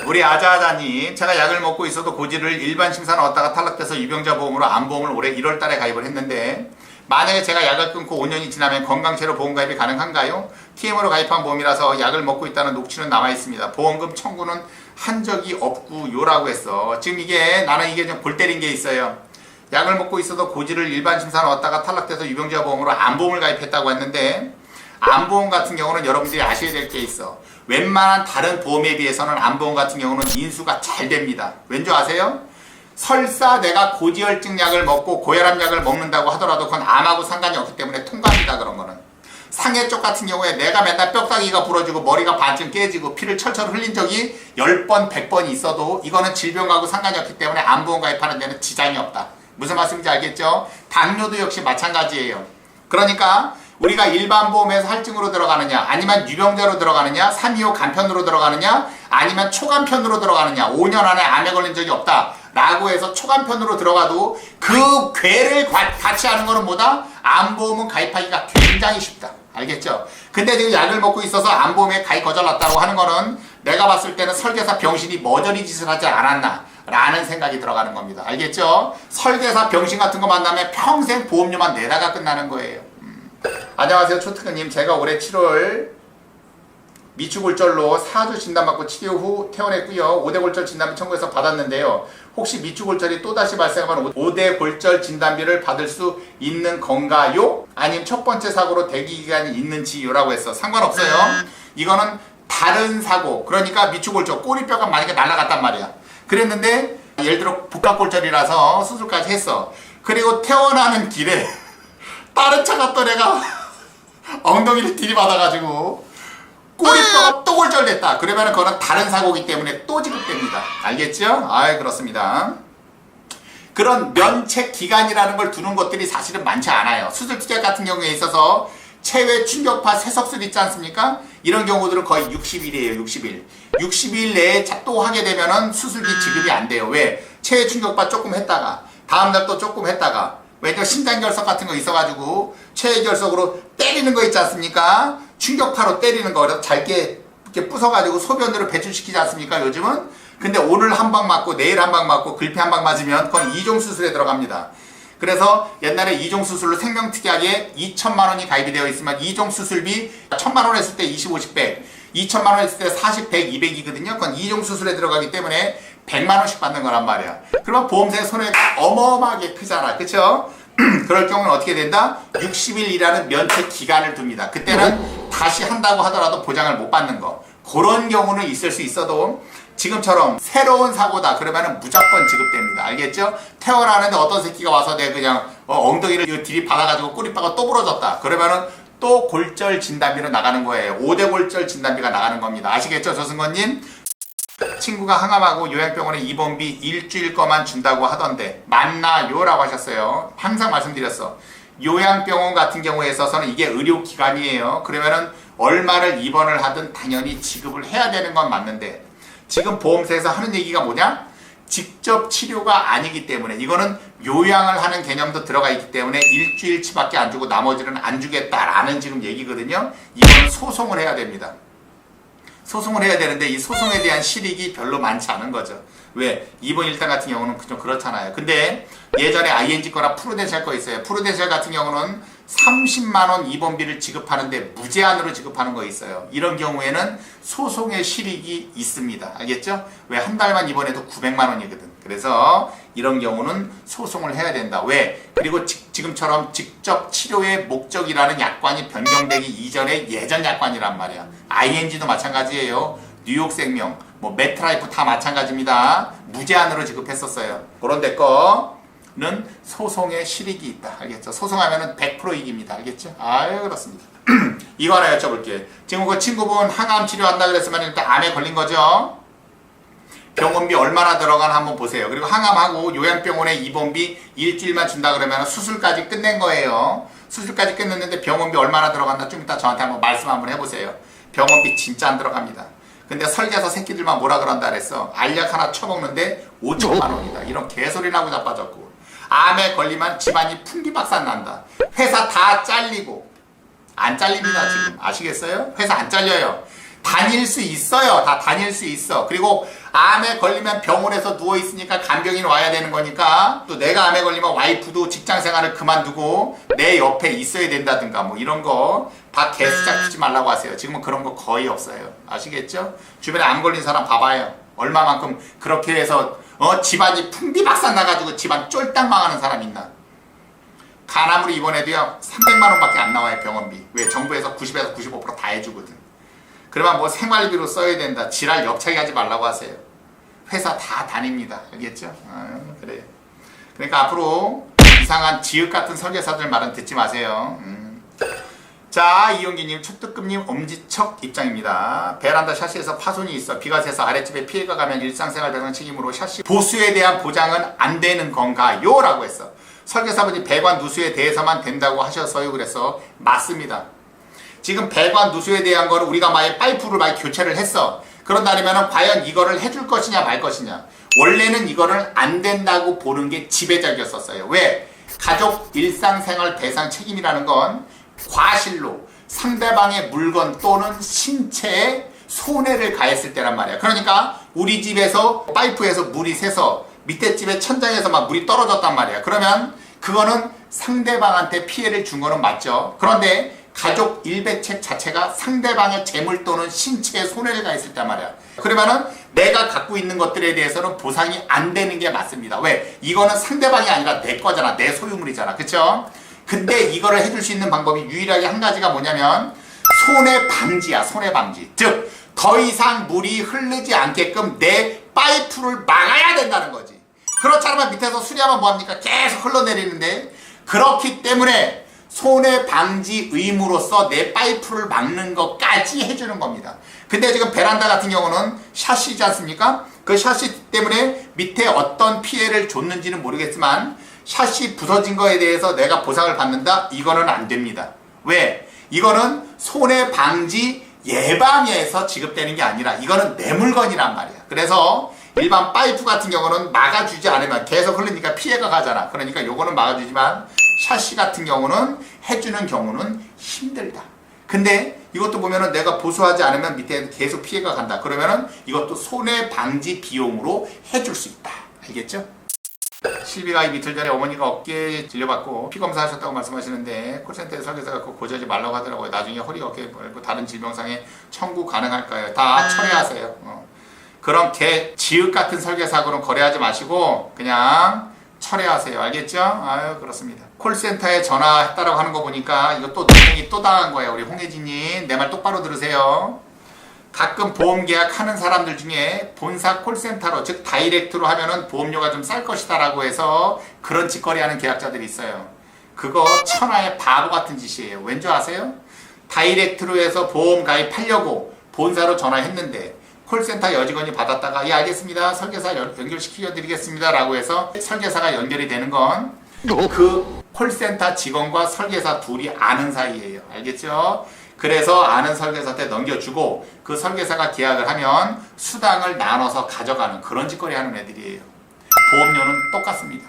우리 아자아자님, 제가 약을 먹고 있어도 고지를 일반 심사는 얻다가 탈락돼서 유병자 보험으로 암보험을 올해 1월 달에 가입을 했는데 만약에 제가 약을 끊고 5년이 지나면 건강체로 보험 가입이 가능한가요? TM으로 가입한 보험이라서 약을 먹고 있다는 녹취는 남아 있습니다. 보험금 청구는 한 적이 없고요라고 했어. 지금 나는 이게 좀 골 때린 게 있어요. 약을 먹고 있어도 고지를 일반 심사는 얻다가 탈락돼서 유병자 보험으로 암보험을 가입했다고 했는데 암보험 같은 경우는 여러분들이 아셔야 될 게 있어. 웬만한 다른 보험에 비해서는 암보험 같은 경우는 인수가 잘 됩니다. 왠지 아세요? 설사 내가 고지혈증 약을 먹고 고혈압 약을 먹는다고 하더라도 그건 암하고 상관이 없기 때문에 통과합니다. 그런 거는. 상해 쪽 같은 경우에 내가 맨날 뼈다귀가 부러지고 머리가 반쯤 깨지고 피를 철철 흘린 적이 10번, 100번이 있어도 이거는 질병하고 상관이 없기 때문에 암보험 가입하는 데는 지장이 없다. 무슨 말씀인지 알겠죠? 당뇨도 역시 마찬가지예요. 그러니까 우리가 일반 보험에서 할증으로 들어가느냐, 아니면 유병자로 들어가느냐, 325 간편으로 들어가느냐, 아니면 초간편으로 들어가느냐, 5년 안에 암에 걸린 적이 없다 라고 해서 초간편으로 들어가도 그 괴를 같이 하는 거는 뭐다? 암보험은 가입하기가 굉장히 쉽다. 알겠죠? 근데 지금 약을 먹고 있어서 암보험에 가입 거절났다고 하는 거는 내가 봤을 때는 설계사 병신이 머저리 짓을 하지 않았나 라는 생각이 들어가는 겁니다. 알겠죠? 설계사 병신 같은 거 만나면 평생 보험료만 내다가 끝나는 거예요. 안녕하세요, 초특근님. 제가 올해 7월 미추골절로 4주 진단받고 치료 후 퇴원했고요. 5대 골절 진단비 청구해서 받았는데요. 혹시 미추골절이 또다시 발생하면 5대 골절 진단비를 받을 수 있는 건가요? 아니면 첫 번째 사고로 대기기간이 있는지요라고 했어. 상관없어요. 이거는 다른 사고. 그러니까 미추골절, 꼬리뼈가 만약에 날아갔단 말이야. 그랬는데 예를 들어 복합골절이라서 수술까지 했어. 그리고 퇴원하는 길에 다른 차가 또 내가 엉덩이를 들이받아가지고 꼬리뼈가 또 골절됐다. 그러면 그거는 다른 사고이기 때문에 또 지급됩니다. 알겠죠? 아이, 그렇습니다. 그런 면책 기간이라는 걸 두는 것들이 사실은 많지 않아요. 수술 투자 같은 경우에 있어서 체외 충격파 세석술 있지 않습니까? 이런 경우들은 거의 60일이에요. 60일. 60일 내에 또 하게 되면은 수술비 지급이 안 돼요. 왜? 체외 충격파 조금 했다가 다음날 또 조금 했다가 왜냐면 심장결석 같은 거 있어가지고 체외결석으로 때리는 거 있지 않습니까? 충격파로 때리는 거 그래서 잘게 이렇게 부숴가지고 소변으로 배출시키지 않습니까? 요즘은. 근데 오늘 한 방 맞고 내일 한 방 맞고 글피 한 방 맞으면 그건 2종 수술에 들어갑니다. 그래서 옛날에 2종 수술로 생명특약에 2천만 원이 가입이 되어 있으면 2종 수술비 1,000만 원 했을 때 20, 50, 100 2천만 원 했을 때 40, 100, 200이거든요. 그건 2종 수술에 들어가기 때문에 100만 원씩 받는 거란 말이야. 그러면 보험사의 손해가 어마어마하게 크잖아. 그쵸? 그럴 경우는 어떻게 된다? 60일이라는 면책 기간을 둡니다. 그때는 다시 한다고 하더라도 보장을 못 받는 거. 그런 경우는 있을 수 있어도 지금처럼 새로운 사고다 그러면은 무조건 지급됩니다. 알겠죠? 퇴원하는데 어떤 새끼가 와서 내 그냥 엉덩이를 들이받아가지고 꼬리뼈가 또 부러졌다. 그러면은 또 골절 진단비로 나가는 거예요. 5대 골절 진단비가 나가는 겁니다. 아시겠죠, 조승건님? 친구가 항암하고 요양병원에 입원비 일주일 거만 준다고 하던데 맞나요? 라고 하셨어요. 항상 말씀드렸어. 요양병원 같은 경우에 있어서는 이게 의료기관이에요. 그러면은 얼마를 입원을 하든 당연히 지급을 해야 되는 건 맞는데 지금 보험사에서 하는 얘기가 뭐냐? 직접 치료가 아니기 때문에 이거는 요양을 하는 개념도 들어가 있기 때문에 일주일치밖에 안 주고 나머지는 안 주겠다라는 지금 얘기거든요. 이거는 소송을 해야 됩니다. 소송을 해야 되는데 이 소송에 대한 실익이 별로 많지 않은 거죠. 왜? 입원 일당 같은 경우는 좀 그렇잖아요. 근데 예전에 ING 거나 프루덴셜 거 있어요. 프루덴셜 같은 경우는 30만 원 입원비를 지급하는데 무제한으로 지급하는 거 있어요. 이런 경우에는 소송의 실익이 있습니다. 알겠죠? 왜? 한 달만 입원해도 900만 원이거든. 그래서 이런 경우는 소송을 해야 된다. 왜? 그리고 지금처럼 직접 치료의 목적이라는 약관이 변경되기 이전의 예전 약관이란 말이야. ING도 마찬가지예요. 뉴욕생명, 메트라이프 다 마찬가지입니다. 무제한으로 지급했었어요. 그런 데 거는 소송의 실익이 있다. 알겠죠? 소송하면은 100% 이깁니다. 알겠죠? 아유, 그렇습니다. 이거 하나 여쭤볼게요. 지금 그 친구분 항암 치료한다 그랬으면 일단 암에 걸린 거죠? 병원비 얼마나 들어가나 한번 보세요. 그리고 항암하고 요양병원에 입원비 일주일만 준다 그러면 수술까지 끝낸 거예요. 수술까지 끝냈는데 병원비 얼마나 들어갔나 좀 이따 저한테 한번 말씀 한번 해보세요. 병원비 진짜 안 들어갑니다. 근데 설계사 새끼들만 뭐라 그런다 그랬어. 알약 하나 쳐먹는데 5천만 원이다. 이런 개소리 나고 자빠졌고. 암에 걸리면 집안이 풍기박산 난다. 회사 다 잘리고. 안 잘립니다 지금. 아시겠어요? 회사 안 잘려요. 다닐 수 있어요. 다 다닐 수 있어. 그리고 암에 걸리면 병원에서 누워있으니까 간병인 와야 되는 거니까, 또 내가 암에 걸리면 와이프도 직장생활을 그만두고 내 옆에 있어야 된다든가 뭐 이런 거 다 개수작 주지 말라고 하세요. 지금은 그런 거 거의 없어요. 아시겠죠? 주변에 암 걸린 사람 봐봐요. 얼마만큼 그렇게 해서 집안이 풍비박산 나가지고 집안 쫄딱 망하는 사람 있나? 간암으로 입원해도요 300만 원밖에 안 나와요. 병원비. 왜? 정부에서 90에서 95% 다 해주거든. 그러면 뭐 생활비로 써야 된다. 지랄 옆차기 하지 말라고 하세요. 회사 다 다닙니다. 알겠죠? 그래요. 그러니까 앞으로 이상한 지읒 같은 설계사들 말은 듣지 마세요. 자, 이용기님, 초특급님 엄지척 입장입니다. 베란다 샤시에서 파손이 있어 비가 새서 아랫집에 피해가 가면 일상생활 배상 책임으로 샤시 보수에 대한 보장은 안 되는 건가요? 라고 했어. 설계사분이 배관 누수에 대해서만 된다고 하셔서요. 그래서 맞습니다. 지금 배관 누수에 대한 거를 우리가 만약 파이프를 많이 교체를 했어. 그런다면 과연 이거를 해줄 것이냐 말 것이냐. 원래는 이거를 안 된다고 보는 게 지배적이었었어요. 왜? 가족 일상생활 배상 책임이라는 건 과실로 상대방의 물건 또는 신체에 손해를 가했을 때란 말이야. 그러니까 우리 집에서 파이프에서 물이 새서 밑에 집에 천장에서 막 물이 떨어졌단 말이야. 그러면 그거는 상대방한테 피해를 준 거는 맞죠. 그런데 가족 일배책 자체가 상대방의 재물 또는 신체에 손해를 가했을 때 말이야. 그러면은 내가 갖고 있는 것들에 대해서는 보상이 안 되는 게 맞습니다. 왜? 이거는 상대방이 아니라 내 거잖아. 내 소유물이잖아. 그쵸? 근데 이거를 해줄 수 있는 방법이 유일하게 한 가지가 뭐냐면 손해 방지야. 손해 방지. 즉 더 이상 물이 흐르지 않게끔 내 파이프를 막아야 된다는 거지. 그렇지 않으면 밑에서 수리하면 뭐합니까? 계속 흘러내리는데, 그렇기 때문에 손해 방지 의무로서 내 파이프를 막는 것까지 해주는 겁니다. 근데 지금 베란다 같은 경우는 샤시지 않습니까? 그 샤시 때문에 밑에 어떤 피해를 줬는지는 모르겠지만 샤시 부서진 거에 대해서 내가 보상을 받는다? 이거는 안 됩니다. 왜? 이거는 손해 방지 예방에서 지급되는 게 아니라 이거는 내 물건이란 말이야. 그래서 일반 파이프 같은 경우는 막아주지 않으면 계속 흐르니까 피해가 가잖아. 그러니까 요거는 막아주지만 샤시 같은 경우는 해주는 경우는 힘들다. 근데 이것도 보면은 내가 보수하지 않으면 밑에 계속 피해가 간다. 그러면은 이것도 손해 방지 비용으로 해줄 수 있다. 알겠죠? 실비가 이틀 전에 어머니가 어깨에 진료받고 피검사 하셨다고 말씀하시는데 콜센터에 설계사가 그거 고지하지 말라고 하더라고요. 나중에 허리가 어깨에 벌고 다른 질병상에 청구 가능할까요? 다 철회하세요. 그런 지읒 같은 설계사고는 거래하지 마시고 그냥 철회하세요. 알겠죠? 아유, 그렇습니다. 콜센터에 전화했다라고 하는 거 보니까 이거 또 논쟁이 또 당한 거예요. 우리 홍혜진님, 내 말 똑바로 들으세요. 가끔 보험 계약하는 사람들 중에 본사 콜센터로, 즉 다이렉트로 하면은 보험료가 좀 쌀 것이다 라고 해서 그런 짓거리 하는 계약자들이 있어요. 그거 천하의 바보 같은 짓이에요. 왠지 아세요? 다이렉트로 해서 보험 가입하려고 본사로 전화했는데 콜센터 여직원이 받았다가 예 알겠습니다. 설계사 연결시켜 드리겠습니다 라고 해서 설계사가 연결이 되는 건 그 콜센터 직원과 설계사 둘이 아는 사이예요. 알겠죠? 그래서 아는 설계사한테 넘겨주고 그 설계사가 계약을 하면 수당을 나눠서 가져가는 그런 짓거리 하는 애들이에요. 보험료는 똑같습니다.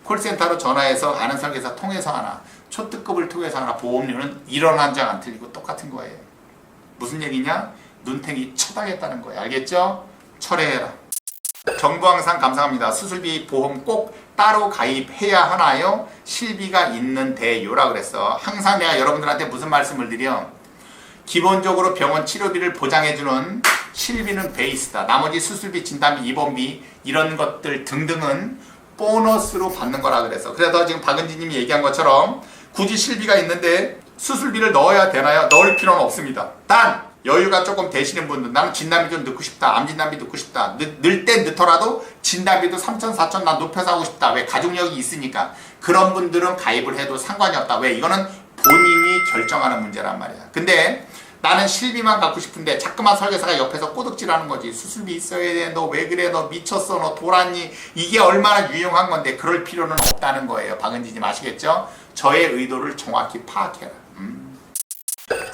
콜센터로 전화해서 아는 설계사 통해서 하나, 초특급을 통해서 하나, 보험료는 1원 한 장 안 틀리고 똑같은 거예요. 무슨 얘기냐? 눈탱이 처당했다는 거예요. 알겠죠? 철회해라. 정부 항상 감사합니다. 수술비 보험 꼭 따로 가입해야 하나요? 실비가 있는데요라 그랬어. 항상 내가 여러분들한테 무슨 말씀을 드려? 기본적으로 병원 치료비를 보장해주는 실비는 베이스다. 나머지 수술비, 진단비, 입원비 이런 것들 등등은 보너스로 받는 거라 그래서. 그래서 지금 박은지님이 얘기한 것처럼 굳이 실비가 있는데 수술비를 넣어야 되나요? 넣을 필요는 없습니다. 단 여유가 조금 되시는 분들, 나는 진단비 좀 넣고 싶다, 암진단비 넣고 싶다, 넣을 땐 넣더라도 진단비도 3천, 4천 난 높여서 하고 싶다. 왜? 가족력이 있으니까. 그런 분들은 가입을 해도 상관이 없다. 왜? 이거는 본인이 결정하는 문제란 말이야. 근데 나는 실비만 갖고 싶은데 자꾸만 설계사가 옆에서 꼬득질하는 거지. 수술비 있어야 돼. 너 왜 그래? 너 미쳤어? 너 돌았니? 이게 얼마나 유용한 건데 그럴 필요는 없다는 거예요. 박은지님 아시겠죠? 저의 의도를 정확히 파악해라.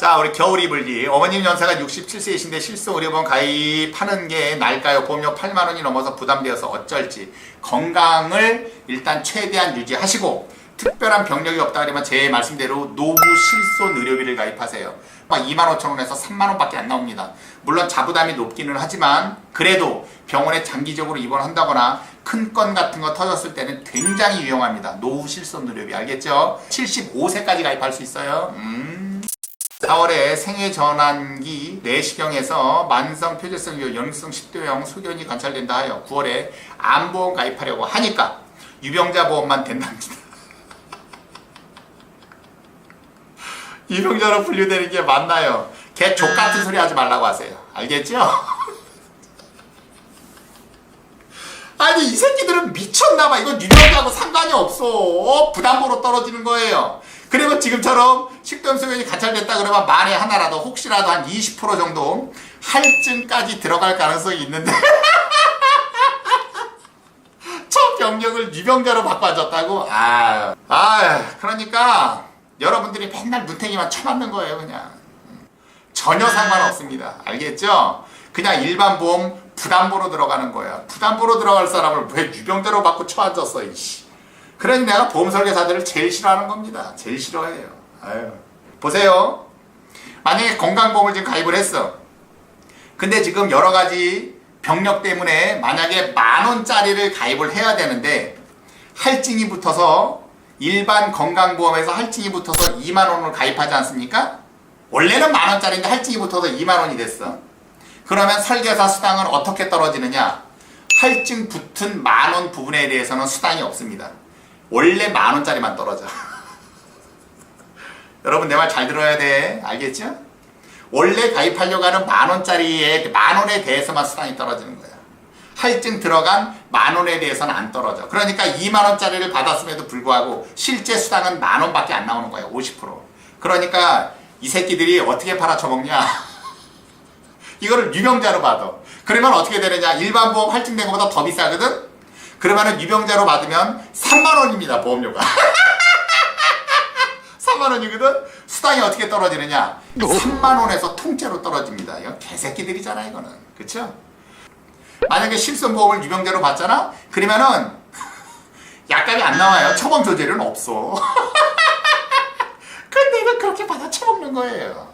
자, 우리 겨울이불기. 어머님 연세가 67세이신데 실손의료보험 가입하는 게 나을까요? 보험료 8만 원이 넘어서 부담되어서 어쩔지. 건강을 일단 최대한 유지하시고 특별한 병력이 없다 그러면 제 말씀대로 노후 실손 의료비를 가입하세요. 25,000원에서 3만원밖에 안 나옵니다. 물론 자부담이 높기는 하지만 그래도 병원에 장기적으로 입원한다거나 큰 건 같은 거 터졌을 때는 굉장히 유용합니다. 노후 실손 의료비 알겠죠? 75세까지 가입할 수 있어요. 4월에 생애 전환기 내시경에서 만성 표재성 연립성 식도염 소견이 관찰된다 하여 9월에 암보험 가입하려고 하니까 유병자 보험만 된답니다. 유병자로 분류되는 게 맞나요? 개 족같은 소리 하지 말라고 하세요. 알겠죠? 아니 이 새끼들은 미쳤나봐. 이건 유병자하고 상관이 없어. 부담보로 떨어지는 거예요. 그리고 지금처럼 식도염 소견이 관찰됐다 그러면 만에 하나라도 혹시라도 한 20% 정도 할증까지 들어갈 가능성이 있는데 저 병력을 유병자로 바꿔줬다고? 그러니까 여러분들이 맨날 눈탱이만 쳐맞는 거예요. 그냥 전혀 상관없습니다. 알겠죠? 그냥 일반 보험 부담보로 들어가는 거야. 부담보로 들어갈 사람을 왜 유병자로 바꿔 쳐앉았어 이씨. 그러니 내가 보험 설계사들을 제일 싫어하는 겁니다. 제일 싫어해요. 보세요. 만약에 건강보험을 지금 가입을 했어. 근데 지금 여러 가지 병력 때문에 만약에 10,000원짜리를 가입을 해야 되는데 할증이 붙어서 일반 건강보험에서 할증이 붙어서 20,000원을 가입하지 않습니까? 원래는 10,000원짜리인데 할증이 붙어서 20,000원이 됐어. 그러면 설계사 수당은 어떻게 떨어지느냐? 할증 붙은 10,000원 부분에 대해서는 수당이 없습니다. 원래 10,000원짜리만 떨어져. 여러분 내 말 잘 들어야 돼. 알겠죠? 원래 가입하려고 하는 10,000원짜리에 10,000원에 대해서만 수당이 떨어지는 거야. 할증 들어간 10,000원에 대해서는 안 떨어져. 그러니까 20,000원짜리를 받았음에도 불구하고 실제 수당은 10,000원밖에 안 나오는 거야. 50%. 그러니까 이 새끼들이 어떻게 팔아쳐먹냐? 이거를 유병자로 받아. 그러면 어떻게 되느냐? 일반 보험 할증된 것보다 더 비싸거든? 그러면은 유병자로 받으면 30,000원입니다. 보험료가. 30,000원이거든? 수당이 어떻게 떨어지느냐? 30,000원에서 통째로 떨어집니다. 이건 개새끼들이잖아 이거는. 그쵸? 만약에 실손보험을 유병자로 받잖아? 그러면은 약값이 안 나와요. 처방 조절은 없어. 근데 이거 그렇게 받아 처먹는 거예요.